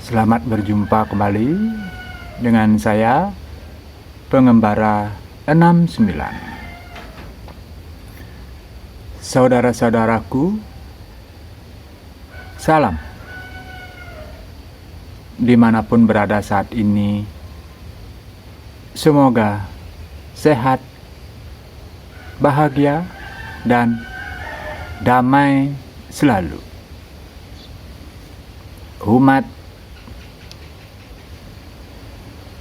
Selamat berjumpa kembali dengan saya, Pengembara 69. Saudara-saudaraku, salam. Dimanapun berada saat ini, semoga sehat, bahagia, dan damai selalu. Umat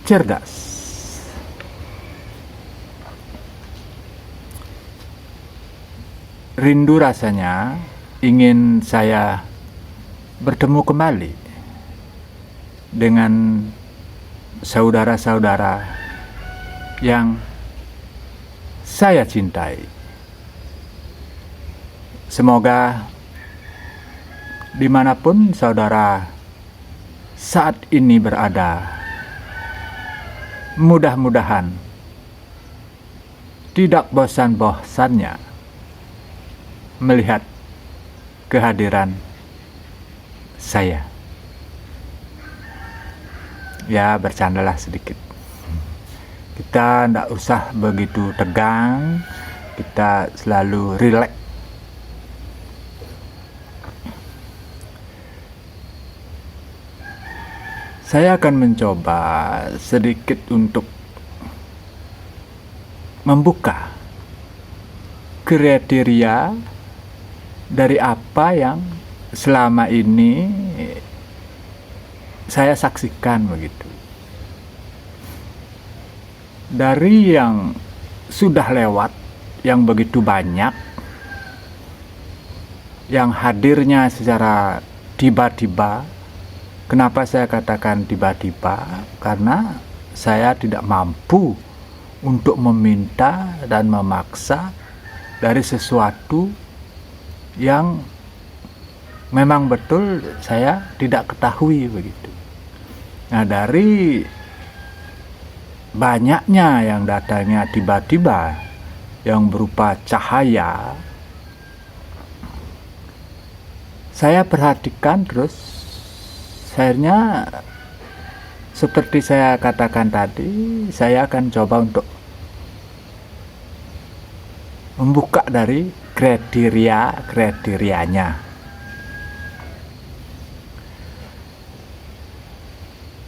cerdas. Rindu rasanya ingin saya bertemu kembali dengan saudara-saudara yang saya cintai. Semoga dimanapun saudara saat ini berada, mudah-mudahan tidak bosan-bosannya melihat kehadiran saya. Ya, bercandalah sedikit. Kita tidak usah begitu tegang, kita selalu rileks. Saya akan mencoba sedikit untuk membuka kriteria dari apa yang selama ini saya saksikan begitu. Dari yang sudah lewat, yang begitu banyak, yang hadirnya secara tiba-tiba. Kenapa saya katakan tiba-tiba? Karena saya tidak mampu untuk meminta dan memaksa dari sesuatu yang memang betul saya tidak ketahui begitu. Nah, dari banyaknya yang datangnya tiba-tiba yang berupa cahaya, saya perhatikan terus. Akhirnya seperti saya katakan tadi, saya akan coba untuk membuka dari kriterianya.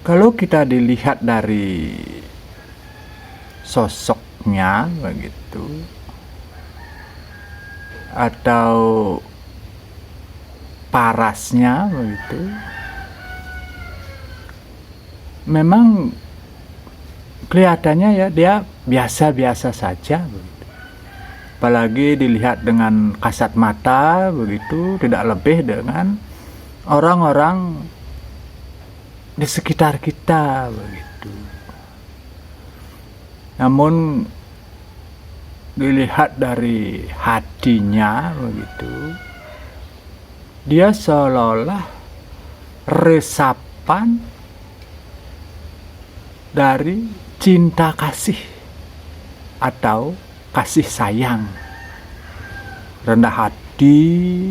Kalau kita dilihat dari sosoknya begitu, atau parasnya begitu, memang kelihatannya ya dia biasa-biasa saja begitu. Apalagi dilihat dengan kasat mata begitu, tidak lebih dengan orang-orang di sekitar kita begitu. Namun dilihat dari hatinya begitu, dia seolah-olah resapan dari cinta kasih atau kasih sayang, rendah hati,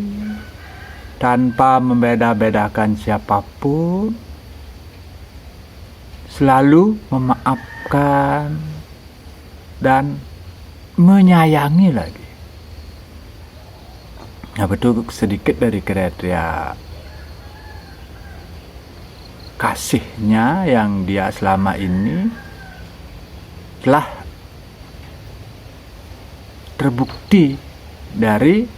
tanpa membeda-bedakan siapapun, selalu memaafkan dan menyayangi lagi. Nah, betul sedikit dari kriteria kasihnya yang dia selama ini telah terbukti dari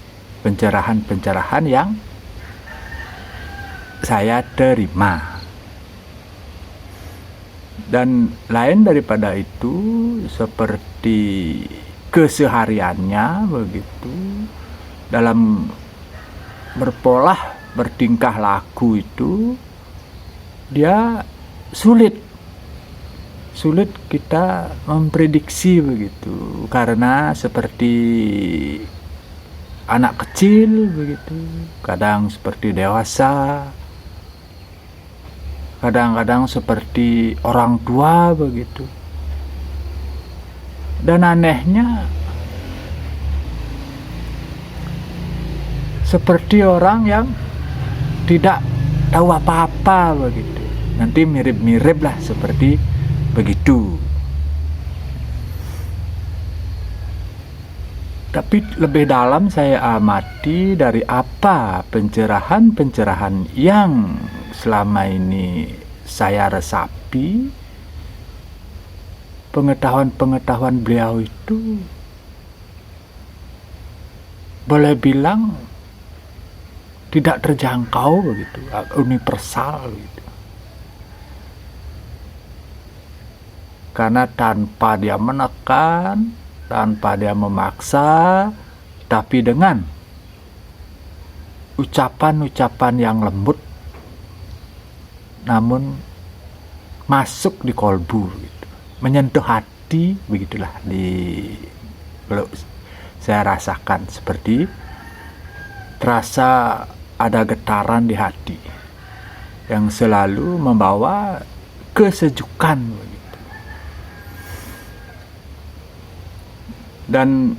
pencerahan-pencerahan yang saya terima. Dan lain daripada itu, seperti kesehariannya begitu, dalam berpolah bertingkah laku itu, dia sulit kita memprediksi begitu, karena seperti anak kecil begitu, kadang seperti dewasa, kadang-kadang seperti orang tua begitu. Dan anehnya seperti orang yang tidak tahu apa-apa begitu. nanti mirip-mirip lah seperti begitu. Tapi lebih dalam saya amati dari apa pencerahan-pencerahan yang selama ini saya resapi, pengetahuan-pengetahuan beliau itu boleh bilang tidak terjangkau begitu, universal gitu. Karena tanpa dia menekan, tanpa dia memaksa, tapi dengan ucapan-ucapan yang lembut namun masuk di kolbu gitu, menyentuh hati, begitulah kalau saya rasakan, seperti terasa ada getaran di hati yang selalu membawa kesejukan begitu. Dan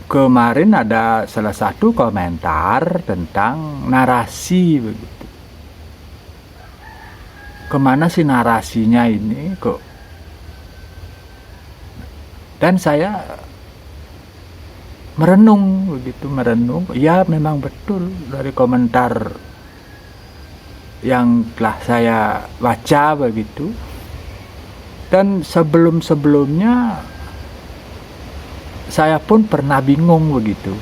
kemarin ada salah satu komentar tentang narasi begitu. Kemana sih narasinya ini kok? Dan saya merenung begitu, ya memang betul dari komentar yang telah saya baca begitu. Dan sebelum-sebelumnya saya pun pernah bingung begitu,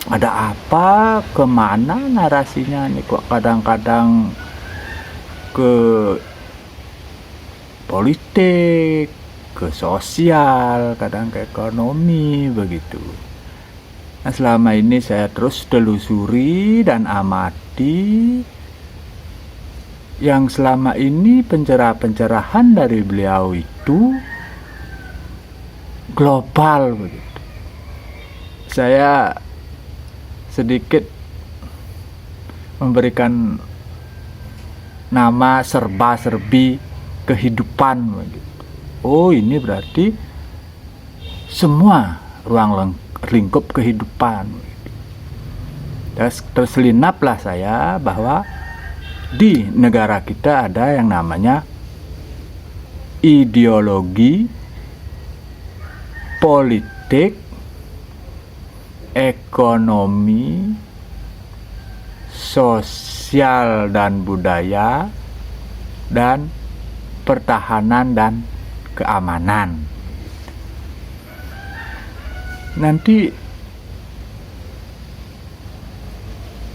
ada apa, kemana narasinya nih, kok kadang-kadang ke politik, ke sosial, kadang ke ekonomi begitu. Nah, selama ini saya terus telusuri dan amati yang selama ini pencerahan dari beliau itu global begitu. Saya sedikit memberikan nama serba-serbi kehidupan begitu. Oh, ini berarti semua ruang lingkup kehidupan begitu. Terselinaplah saya bahwa di negara kita ada yang namanya ideologi, politik, ekonomi, sosial dan budaya, dan pertahanan dan keamanan. Nanti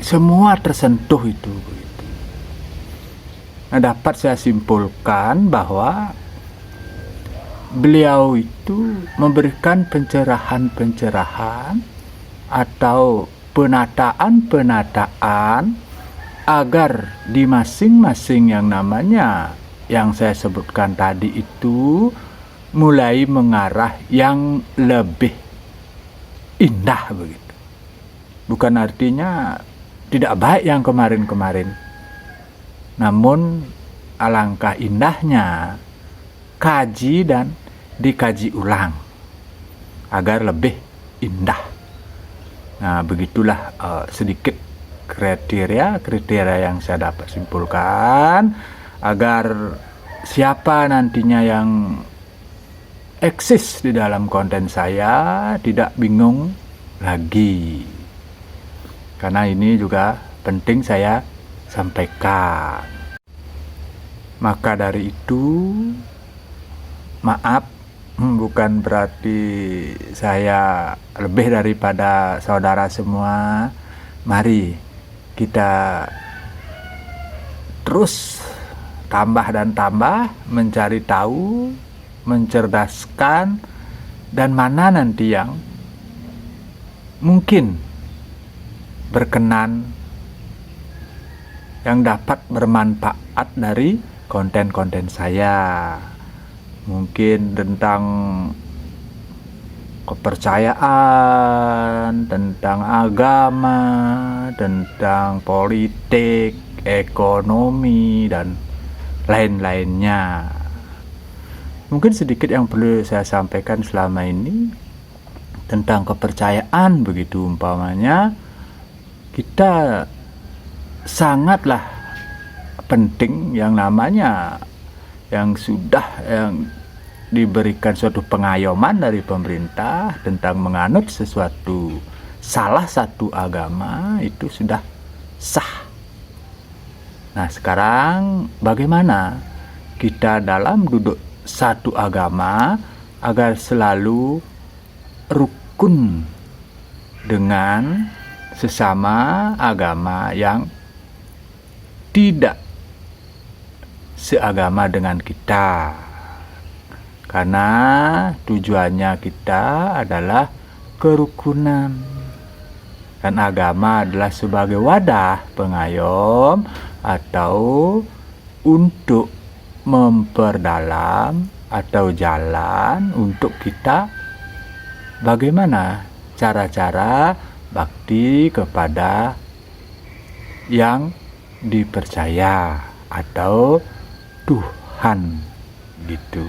semua tersentuh itu begitu. Nah, dapat saya simpulkan bahwa beliau itu memberikan pencerahan-pencerahan atau penataan-penataan agar di masing-masing yang namanya yang saya sebutkan tadi itu mulai mengarah yang lebih indah begitu. Bukan artinya tidak baik yang kemarin-kemarin, namun alangkah indahnya kaji dan dikaji ulang agar lebih indah. Nah, begitulah sedikit kriteria yang saya dapat simpulkan agar siapa nantinya yang eksis di dalam konten saya tidak bingung lagi, karena ini juga penting saya sampaikan. Maka dari itu, maaf, bukan berarti saya lebih daripada saudara semua. Mari kita terus tambah dan tambah mencari tahu, mencerdaskan, dan mana nanti yang mungkin berkenan, yang dapat bermanfaat dari konten-konten saya. Mungkin tentang kepercayaan, tentang agama, tentang politik, ekonomi, dan lain-lainnya. Mungkin sedikit yang perlu saya sampaikan selama ini tentang kepercayaan begitu, umpamanya kita sangatlah penting yang namanya yang sudah yang diberikan suatu pengayoman dari pemerintah tentang menganut salah satu agama itu sudah sah. Nah sekarang bagaimana kita dalam duduk satu agama agar selalu rukun dengan sesama agama yang tidak seagama dengan kita, karena tujuannya kita adalah kerukunan, dan agama adalah sebagai wadah pengayom atau untuk memperdalam atau jalan untuk kita bagaimana cara-cara bakti kepada yang dipercaya atau Tuhan gitu.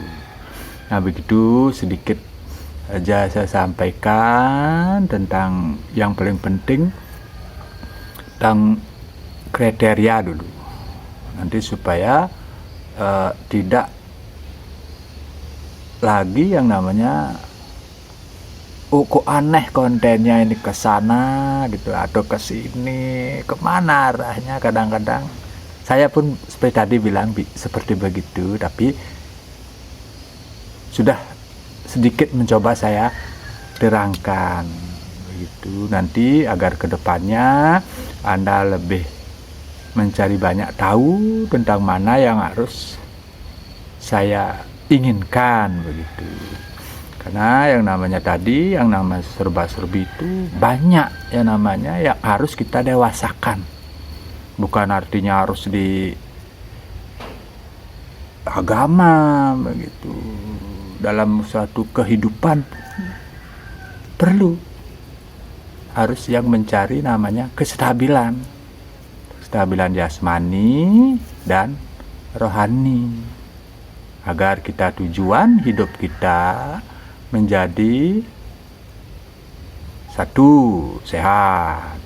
Nah begitu sedikit saja saya sampaikan tentang yang paling penting tentang kriteria dulu, nanti supaya tidak lagi yang namanya kok aneh kontennya ini kesana gitu atau kesini, kemana arahnya. Kadang-kadang saya pun seperti tadi bilang seperti begitu, tapi sudah sedikit mencoba saya terangkan begitu, nanti agar kedepannya Anda lebih mencari banyak tahu tentang mana yang harus saya inginkan begitu. Karena yang namanya tadi, yang namanya serba-serbi itu banyak yang namanya yang harus kita dewasakan. Bukan artinya harus di agama begitu. Dalam suatu kehidupan perlu harus yang mencari namanya kestabilan jasmani dan rohani, agar kita tujuan hidup kita menjadi satu, sehat,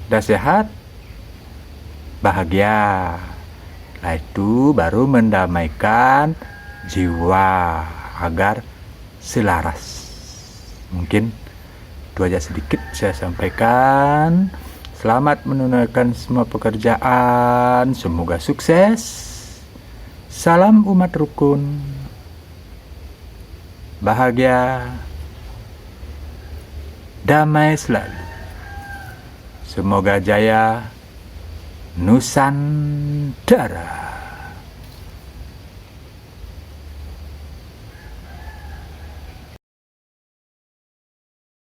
dan sehat bahagia. Nah itu baru mendamaikan jiwa agar selaras. Mungkin itu aja sedikit saya sampaikan. Selamat menunaikan semua pekerjaan, semoga sukses. Salam umat rukun, bahagia, damai selalu. Semoga jaya Nusantara.